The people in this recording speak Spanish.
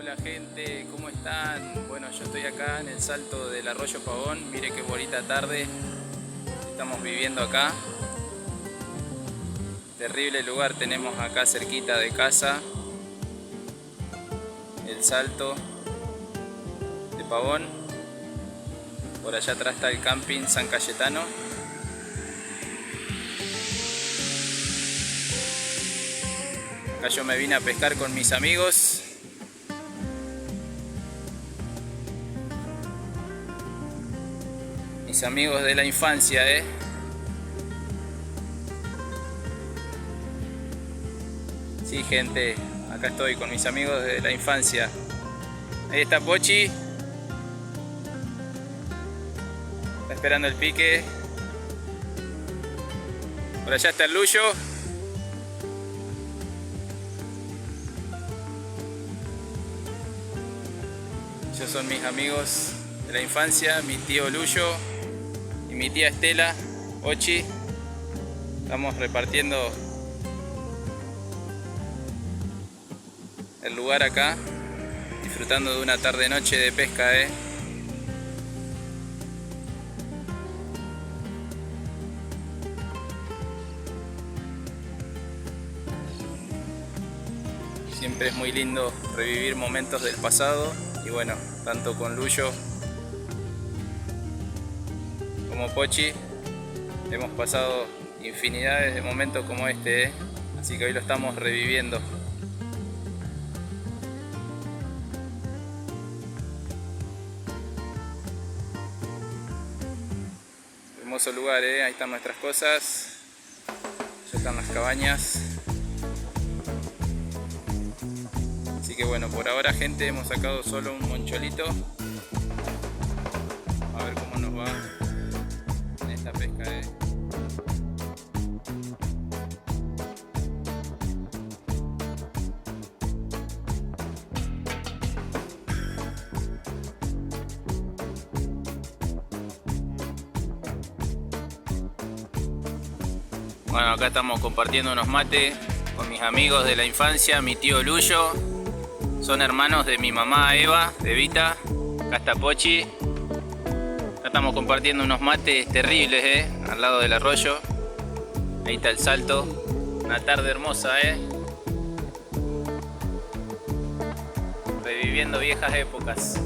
Hola gente, ¿cómo están? Bueno, yo estoy acá en el salto del arroyo Pavón. Mire qué bonita tarde estamos viviendo acá. Terrible lugar tenemos acá cerquita de casa. El salto de Pavón. Por allá atrás está el camping San Cayetano. Acá yo me vine a pescar con mis amigos. Mis amigos de la infancia, Sí, gente, acá estoy con mis amigos de la infancia. Ahí está Pochi. Está esperando el pique. Por allá está el Luyo. Ellos son mis amigos de la infancia, mi tío Luyo y mi tía Estela, Pochi. Estamos repartiendo el lugar acá, disfrutando de una tarde-noche de pesca, Siempre es muy lindo revivir momentos del pasado y bueno, tanto con Luyo como Pochi hemos pasado infinidades de momentos como este, Así que hoy lo estamos reviviendo. Hermoso lugar, ahí están nuestras cosas, ya están las cabañas. Así que bueno, por ahora gente, hemos sacado solo un moncholito. A ver cómo nos va en esta pesca, Bueno, acá estamos compartiendo unos mates con mis amigos de la infancia, mi tío Luyo. Son hermanos de mi mamá Eva, de Vita. Acá está Pochi. Acá estamos compartiendo unos mates terribles, al lado del arroyo. Ahí está el salto. Una tarde hermosa, reviviendo viejas épocas.